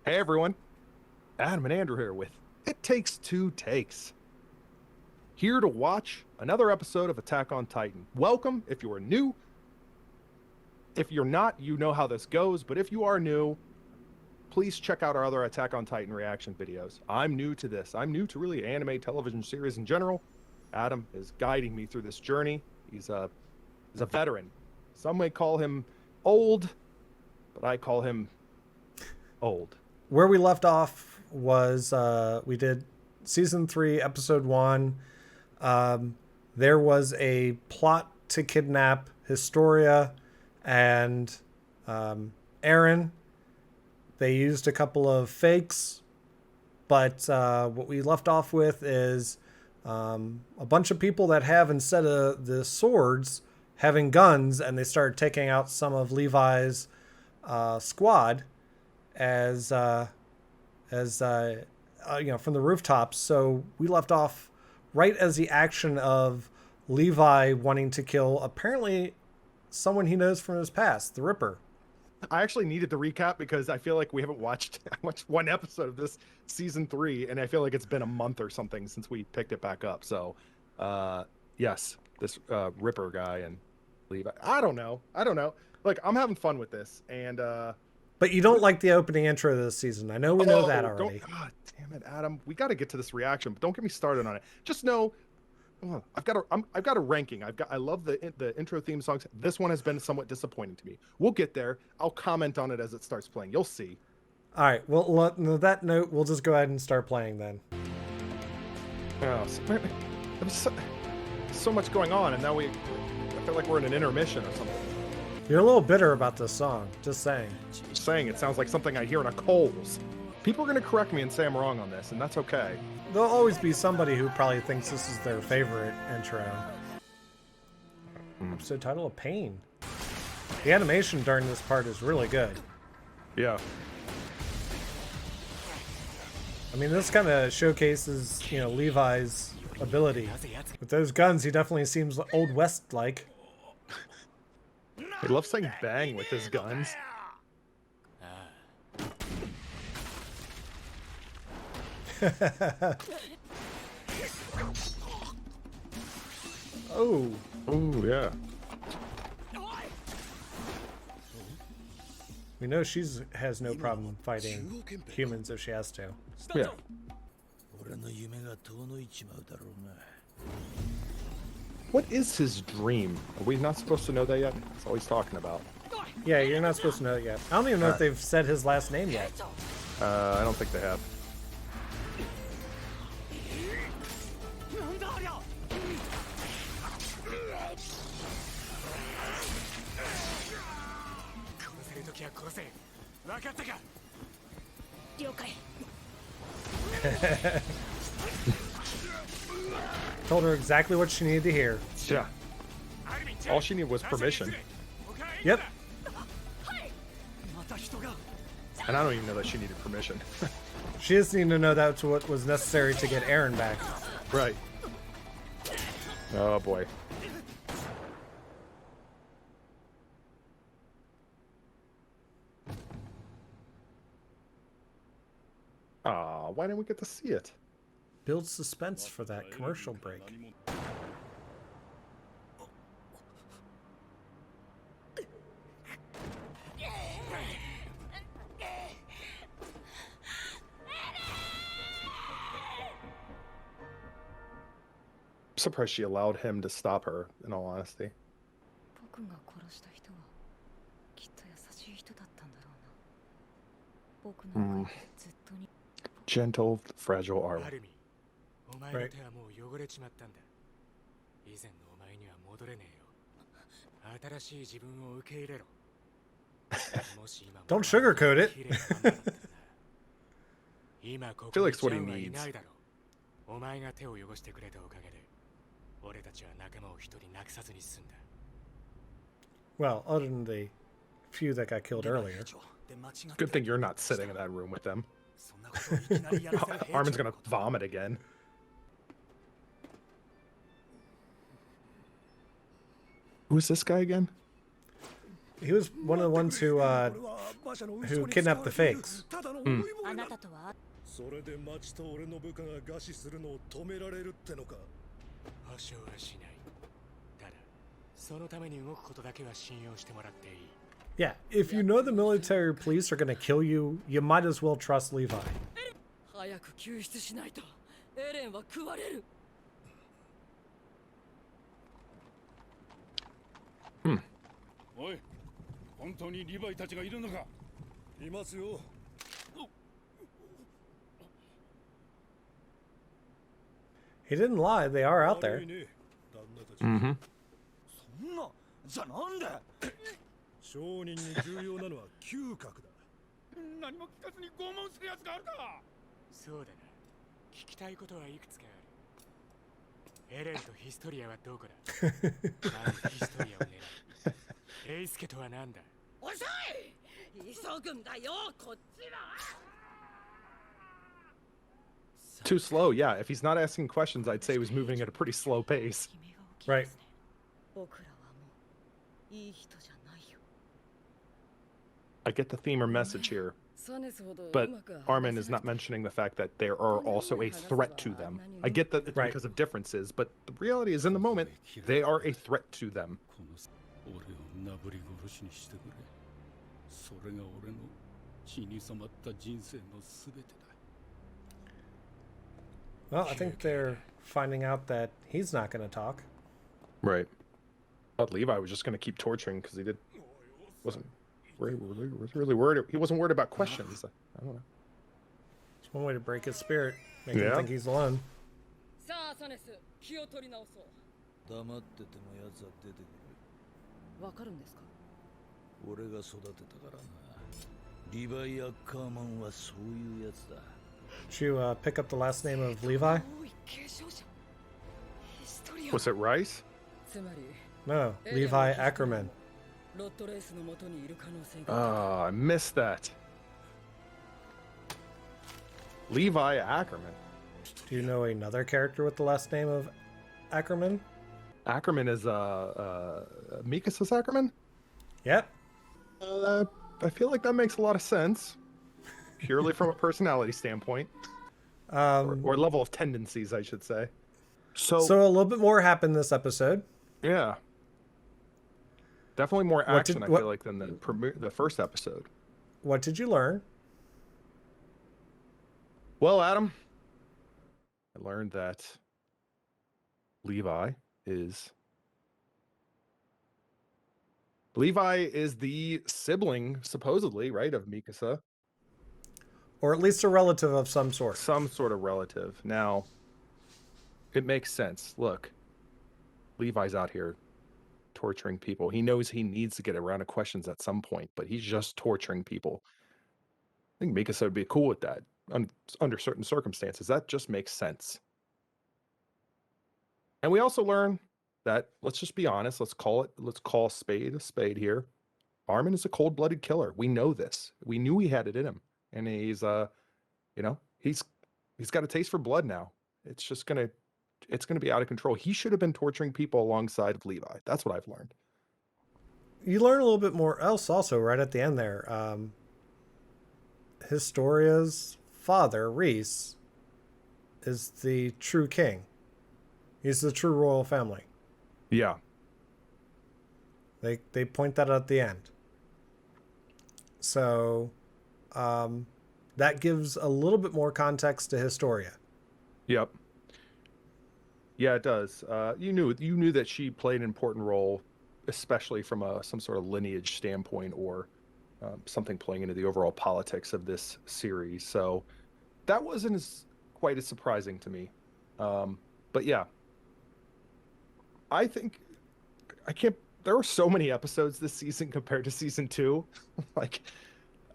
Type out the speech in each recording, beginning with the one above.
Hey everyone, Adam and Andrew here with It Takes Two Takes. Here to watch another episode of Attack on Titan. Welcome if you are new. If you're not, you know how this goes, but if you are new, please check out our other Attack on Titan reaction videos. I'm new to this. I'm new to really anime television series in general. Adam is guiding me through this journey. He's a veteran. Some may call him old, but I call him old. Where we left off was we did season 3, episode 1. There was a plot to kidnap Historia and Eren. They used a couple of fakes, but what we left off with is a bunch of people that have, instead of the swords, having guns, and they started taking out some of Levi's squad as from the rooftops. So we left off right as the action of Levi wanting to kill apparently someone he knows from his past, the Ripper. I actually needed to recap because I feel like we haven't watched one episode of this season 3, and I feel like it's been a month or something since we picked it back up. So, yes, this Ripper guy and Levi. I don't know. Like, I'm having fun with this, and but you don't like the opening intro of this season. I know we know that already. God damn it, Adam. We got to get to this reaction, but don't get me started on it. Just know, I've got a ranking. I love the intro theme songs. This one has been somewhat disappointing to me. We'll get there. I'll comment on it as it starts playing. You'll see. All right. Well, on that note, we'll just go ahead and start playing then. Oh, so much going on, and now I feel like we're in an intermission or something. You're a little bitter about this song. Just saying. Just saying, it sounds like something I hear in a Kohl's. People are going to correct me and say I'm wrong on this, and that's okay. There'll always be somebody who probably thinks this is their favorite intro. Episode title of Pain. The animation during this part is really good. Yeah. I mean, this kind of showcases, Levi's ability. With those guns, he definitely seems Old West-like. He loves saying bang with his guns. Oh. Oh, yeah. We know she has no problem fighting humans if she has to. Yeah. What is his dream? Are we not supposed to know that yet? That's all he's talking about. Yeah, you're not supposed to know it yet. I don't even know if they've said his last name yet. I don't think they have. Told her exactly what she needed to hear. Yeah. All she needed was permission. Yep. And I don't even know that she needed permission. She just needed to know that's what was necessary to get Eren back. Right. Oh boy. Aw, why didn't we get to see it? Build suspense for that commercial break. I'm surprised she allowed him to stop her, in all honesty. Gentle, fragile armor. Right. Don't sugarcoat it. I feel like it's what he needs. Well, other than the few that got killed earlier. Good thing you're not sitting in that room with them. Armin's gonna vomit again. Who is this guy again? He was one of the ones who kidnapped the fakes. あなたとはそれで町と俺の部下が餓死するのを止められるってのか。保証はしない。ただ、そのために動くことだけは信用してもらっていい。Yeah, if you know the military or police are gonna kill you, you might as well trust Levi. 早く救出しないとエレンは食われる。おい、本当にリヴァイたちがいるのか。いますよ。He didn't lie, they are out 悪 there. いね、旦那たち。 Mm-hmm. そんな、じゃなんで商人に重要なのは嗅覚だ。何も聞かずに拷問するやつがあるか。そうだな。聞きたいことはいくつかある。エレンとヒストリアはどこだ。まずヒストリアを狙う。レイスケとは何だ。遅い。急ぐんだよ、こっちは。 Too slow. Yeah, if he's not asking questions, I'd say he was moving at a pretty slow pace. Right. 僕らはもういい人じゃないよ。 I get the theme or message here, サネスほど but うまく Armin is not mentioning the fact that there are also a threat to them. I get that it's Right. because of differences, but the reality is in the moment, they are a threat to them. この俺をなぶり殺しにしてくれ。それが俺の血に染まった人生のすべてだ。 Well, I think they're finding out that he's not gonna talk. Right. I thought Levi was just going to keep torturing because he wasn't really worried. He wasn't worried about questions. I don't know. It's one way to break his spirit, make him Yeah. think he's alone. さあサネス、気を取り直そう。黙ってても奴は出てくる。わかるんですか。俺が育てたからな。リヴァイ・アッカーマンはそういうやつだ。 Did you pick up the last name of Levi? 多い継承者。ヒストリア。 Was it Rice? つまり No, Levi Ackerman. ロットレースの元にいる可能性が。 Oh, I missed that. Levi Ackerman. Do you know another character with the last name of Ackerman? Ackerman is Mikasa's Ackerman? Yep. I feel like that makes a lot of sense. Purely from a personality standpoint. Or level of tendencies, I should say. So So a little bit more happened this episode. yeah. Definitely more What action, did- I what- feel like, than the first episode. What did you learn? Well, Adam, I learned that Levi is the sibling, supposedly, right, of Mikasa. Or at least a relative of some sort. Some sort of relative. Now, it makes sense. Look, Levi's out here torturing people. He knows he needs to get around to questions at some point, but he's just torturing people. I think Mikasa would be cool with that under certain circumstances. That just makes sense. And we also learn that, let's just be honest, let's call a spade here. Armin is a cold-blooded killer. We know this. We knew he had it in him. And he's he's got a taste for blood now. It's gonna be out of control. He should have been torturing people alongside of Levi. That's what I've learned. You learn a little bit more else also right at the end there. Historia's father, Reese, is the true king. He's the true royal family. Yeah. They point that out at the end. So that gives a little bit more context to Historia. Yep. Yeah, it does. You knew that she played an important role, especially from some sort of lineage standpoint, or something playing into the overall politics of this series. So that wasn't quite as surprising to me. But yeah, I think there were so many episodes this season compared to season 2. Like,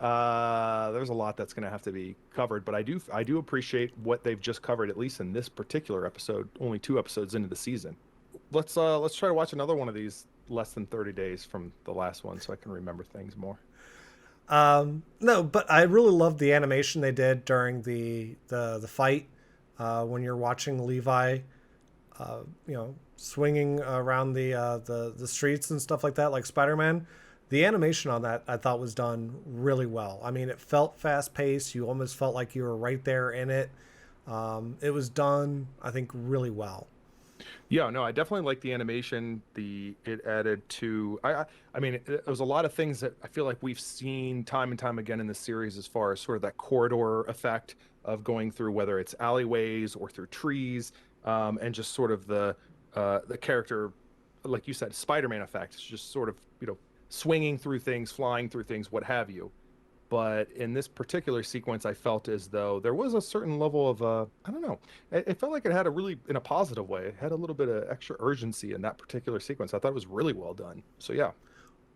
there's a lot that's going to have to be covered, but I do appreciate what they've just covered, at least in this particular episode, only 2 episodes into the season. Let's try to watch another one of these less than 30 days from the last one so I can remember things more. No, but I really loved the animation they did during the fight, when you're watching Levi, swinging around the streets and stuff like that, like Spider-Man. the animation on that I thought was done really well. I mean, it felt fast paced. You almost felt like you were right there in it. It was done, I think, really well. Yeah, no, I definitely like the animation. It added to I mean, it was a lot of things that I feel like we've seen time and time again in the series, as far as sort of that corridor effect of going through, whether it's alleyways or through trees, and just sort of the character, like you said, Spider-Man effect. It's just sort of, swinging through things, flying through things, what have you. But in this particular sequence, I felt as though there was a certain level of, I don't know, it felt like it had a really, in a positive way, it had a little bit of extra urgency in that particular sequence. I thought it was really well done. So yeah.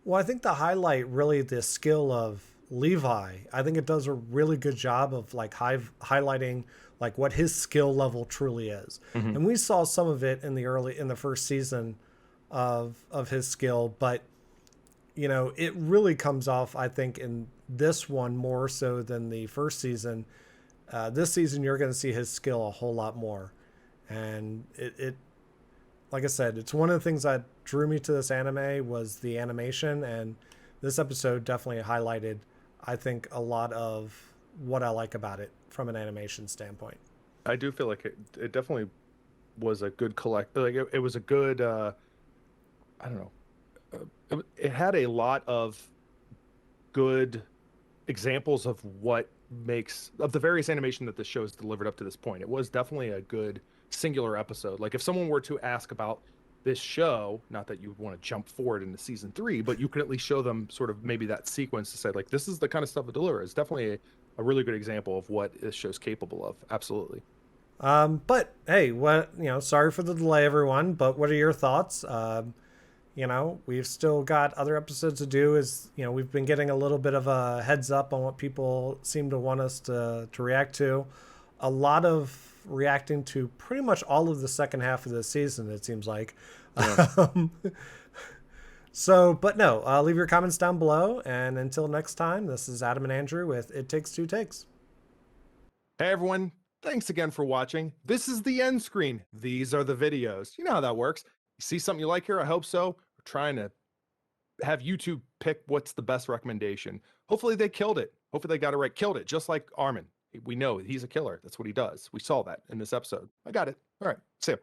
Well, I think the highlight really the skill of Levi. I think it does a really good job of like highlighting like what his skill level truly is. Mhm. And we saw some of it in the first season of his skill, but it really comes off, I think, in this one more so than the first season. This season, you're going to see his skill a whole lot more. And it, like I said, it's one of the things that drew me to this anime was the animation. And this episode definitely highlighted, I think, a lot of what I like about it from an animation standpoint. I do feel like it definitely was a good like it was a good, I don't know, it had a lot of good examples of of the various animation that the show has delivered up to this point. It was definitely a good singular episode. Like, if someone were to ask about this show, not that you would want to jump forward into season 3, but you could at least show them sort of maybe that sequence to say, like, this is the kind of stuff it delivers. It's definitely a really good example of what this show's capable of. Absolutely. But hey, sorry for the delay, everyone, but what are your thoughts? We've still got other episodes to do. We've been getting a little bit of a heads up on what people seem to want us to react to. A lot of reacting to pretty much all of the second half of the season, it seems like. Yeah. But no, leave your comments down below. And until next time, this is Adam and Andrew with It Takes Two Takes. Hey everyone, thanks again for watching. This is the end screen. These are the videos. You know how that works. You see something you like here? I hope so. We're trying to have YouTube pick what's the best recommendation. Hopefully they killed it. Hopefully they got it right. Killed it, just like Armin. We know he's a killer. That's what he does. We saw that in this episode. I got it. All right, see ya.